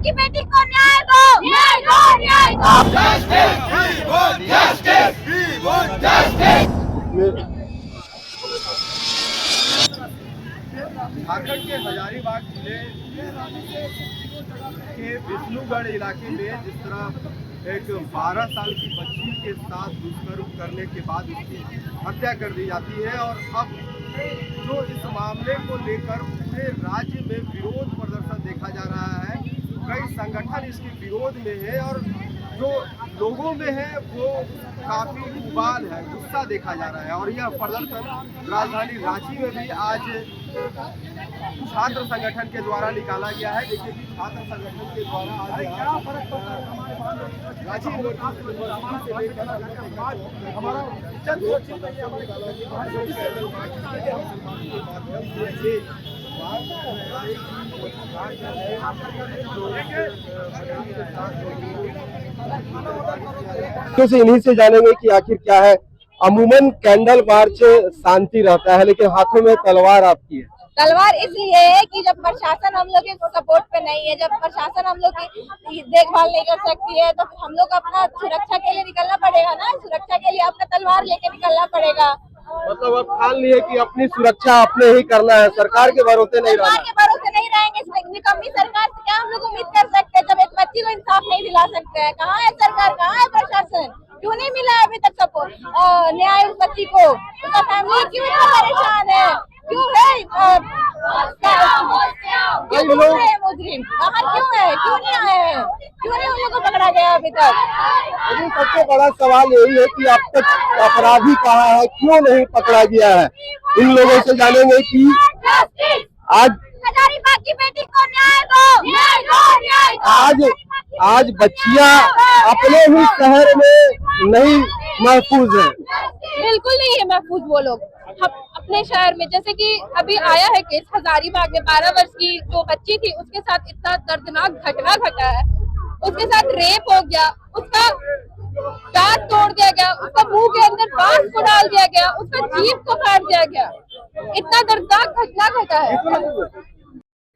की बेटी को न्याय दो, न्याय दो, न्याय दो। झारखंड के हजारीबाग जिले के विष्णुगढ़ इलाके में जिस तरह एक 12 साल की बच्ची के साथ दुष्कर्म करने के बाद उसकी हत्या कर दी जाती है और अब जो इस मामले को लेकर पूरे राज्य में विरोध प्रदर्शन देखा जा रहा है। कई संगठन इसके विरोध में है और जो लोगों में है वो काफी उबाल है, गुस्सा देखा जा रहा है। और यह प्रदर्शन राजधानी रांची में भी आज छात्र संगठन के द्वारा निकाला गया है। देखिए कि छात्र संगठन के द्वारा आज क्या फर्क पड़ता है रांची से लेकर हमारा से इन्हीं से जानेंगे कि आखिर क्या है। अमूमन कैंडल मार्च शांति रहता है, लेकिन हाथों में तलवार आपकी है। तलवार इसलिए है कि जब प्रशासन हम लोग के सपोर्ट पे नहीं है, जब प्रशासन हम लोग की देखभाल नहीं कर सकती है, तो हम लोग अपना सुरक्षा के लिए निकलना पड़ेगा ना। सुरक्षा के लिए अपना तलवार लेके निकलना पड़ेगा। मतलब अब ठान लिए कि अपनी सुरक्षा अपने ही करना है, सरकार के भरोसे नहीं रहना। सरकार के भरोसे नहीं रहेंगे। निकम्मी सरकार से क्या हम लोग उम्मीद कर सकते हैं जब एक बच्ची को इंसाफ नहीं दिला सकते हैं। कहाँ है सरकार, कहाँ है प्रशासन? क्यों नहीं मिला अभी तक सबको न्याय उस बच्ची को? उसका फैमिली क्यों इतना परेशान है? क्यों है मुजरिम बाहर क्यों है? क्यों नहीं आए हैं? क्यों नहीं उन लोगों को पकड़ा गया अभी तक? लेकिन सबसे बड़ा सवाल यही है कि अब तक अपराधी कहाँ है, क्यों नहीं पकड़ा गया है। इन लोगों से जानेंगे कि आज हजारीबाग की बेटी को न्याय दो, न्याय दो, न्याय दो। आज बच्चियां अपने ही शहर में नहीं महफूज है। बिल्कुल नहीं है महफूज वो लोग अपने शहर में। जैसे कि अभी आया है केस हजारीबाग में 12 वर्ष की जो बच्ची थी, उसके साथ इतना दर्दनाक घटना घटा है। उसके साथ रेप हो गया, उसका दांत तोड़ दिया गया, उसका मुंह के अंदर बांस को डाल दिया गया, उसका जीभ को काट दिया गया। इतना दर्दनाक घटना घटा है।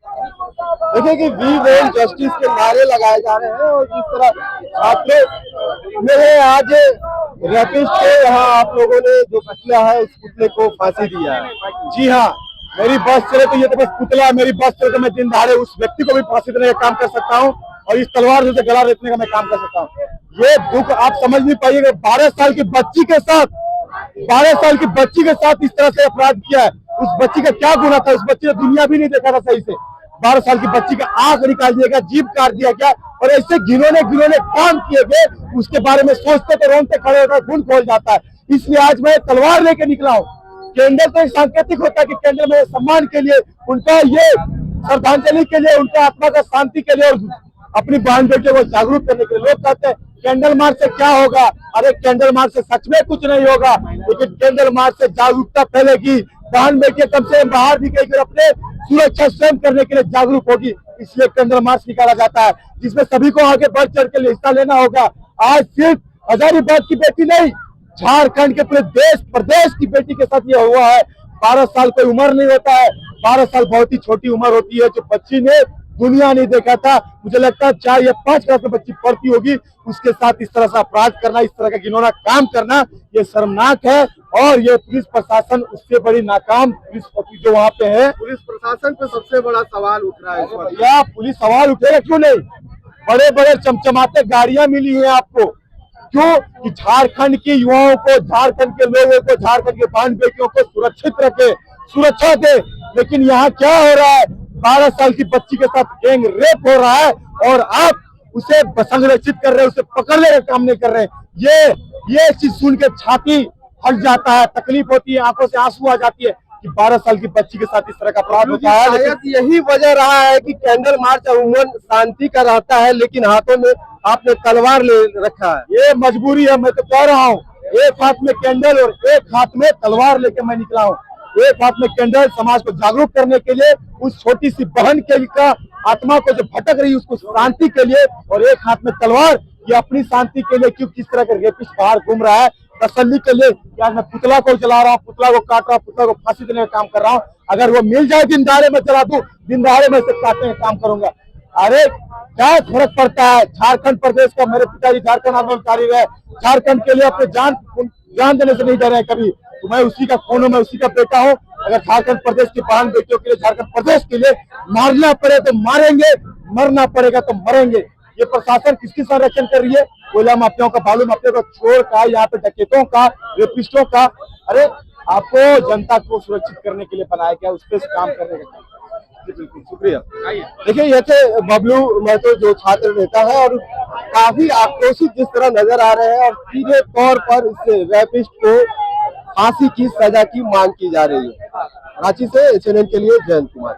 देखिए कि वी वॉन्ट जस्टिस के नारे लगाए जा रहे हैं और जिस तरह छात्रों में आज रेपिस्ट को यहाँ आप लोगों ने जो पुतला है उस पुतले को फांसी दिया है। जी हाँ, मेरी बस चले तो ये तो बस पुतला है, मेरी बस चले तो मैं दिन दहाड़े उस व्यक्ति को भी फांसी देने का काम कर सकता हूँ और इस तलवार से गला रेतने का मैं काम कर सकता हूँ। ये दुख आप समझ नहीं पाइएगा। 12 साल की बच्ची के साथ 12 साल की बच्ची के साथ इस तरह से अपराध किया है। उस बच्ची का क्या गुनाह था? उस बच्ची ने दुनिया भी नहीं देखा था सही से। 12 साल की बच्ची का आंख निकाल दिया गया, जीभ काट दिया गया और ऐसे घिनौने काम किए गए, उसके बारे में सोचते तो रोंगटे खड़े होकर खून खोल जाता है। इसलिए आज मैं तलवार लेके निकला हूँ। कैंडल तो एक सांकेतिक होता है कि कैंडल में सम्मान के लिए, उनका ये श्रद्धांजलि के लिए, उनका आत्मा का शांति के लिए और अपनी बहन बेटियों को जागरूक करने के लिए। लोग कहते हैं कैंडल मार्च से क्या होगा? अरे कैंडल मार्च से सच में कुछ नहीं होगा, लेकिन कैंडल मार्च से जागरूकता फैलेगी, बहन बेटियां कम से बाहर निकलकर अपने सुरक्षा स्वयं करने के लिए जागरूक होगी। इसलिए कैंडल मार्च निकाला जाता है, जिसमें सभी को आगे बढ़ चढ़ के हिस्सा लेना होगा। आज सिर्फ हजारीबाग की बेटी नहीं, झारखंड के पूरे देश प्रदेश की बेटी के साथ ये हुआ है। 12 साल कोई उम्र नहीं होता है, 12 साल बहुत ही छोटी उम्र होती है। जो बच्ची ने दुनिया नहीं देखा था, मुझे लगता है 4 या 5 क्लास में बच्ची पढ़ती होगी, उसके साथ इस तरह से अपराध करना, इस तरह का घिनौना काम करना, ये शर्मनाक है। और ये पुलिस प्रशासन उससे बड़ी नाकाम पुलिस जो वहाँ पे है, पुलिस प्रशासन पे सबसे बड़ा सवाल उठ रहा है। क्या पुलिस सवाल उठेगा? क्यों नहीं? बड़े बड़े चमचमाते गाड़ियां मिली है आपको, क्यों? कि झारखंड के युवाओं को, झारखंड के लोगों को, झारखंड के बहन बेटियों को सुरक्षित रखे, सुरक्षा दे। लेकिन यहाँ क्या हो रहा है? 12 साल की बच्ची के साथ गैंग रेप हो रहा है और आप उसे संरक्षित कर रहे हैं, उसे पकड़ने का काम नहीं कर रहे हैं। ये चीज सुन के छाती फट जाता है, तकलीफ होती है, आंखों से आंसू आ जाती है कि 12 साल की बच्ची के साथ इस तरह का अपराध होता है। शायद यही वजह रहा है कि कैंडल मार्च अमूमन शांति का रहता है, लेकिन हाथों में आपने तलवार ले रखा है। ये मजबूरी है, मैं तो कह रहा हूँ। एक हाथ में कैंडल और एक हाथ में तलवार लेके मैं निकला हूँ। एक हाथ में कैंडल समाज को जागरूक करने के लिए, उस छोटी सी बहन के का आत्मा को जो भटक रही है उसको शांति के लिए, और एक हाथ में तलवार ये अपनी शांति के लिए। क्यों किस तरह का रेपिस्ट बाहर घूम रहा है, तसल्ली के लिए। यार मैं पुतला को जला रहा हूँ, पुतला को काट रहा हूँ, पुतला को फांसी देने का काम कर रहा हूँ। अगर वो मिल जाए दिन दहाड़े में जला दूं, दिन दहाड़े में से काटने का काम करूंगा। अरे क्या फर्क पड़ता है। झारखंड प्रदेश का, मेरे पिताजी झारखंड आंदोलनकारी रहे, झारखंड के लिए अपने जान देने से नहीं डरे कभी। तो मैं उसी का खून हूं, मैं उसी का बेटा हूं। अगर झारखंड प्रदेश की बहन बेटियों के लिए, झारखंड प्रदेश के लिए मारना पड़े तो मारेंगे, मरना पड़ेगा तो मरेंगे। ये प्रशासन किसकी संरक्षण कर रही है? कोयला माफियाओं का, बालू माफियाओं का, चोर का, यहाँ पे डकैतों का, रेपिस्टों का। अरे आपको जनता को सुरक्षित करने के लिए बनाया गया, उस पर काम करने का। जी बिल्कुल, शुक्रिया। देखिए ये थे बबलू महतो जो छात्र नेता है और काफी आक्रोशित जिस तरह नजर आ रहे हैं और सीधे तौर पर इस रैपिस्ट को फांसी की सजा की मांग की जा रही है। रांची से एचएनएन के लिए जयंत कुमार।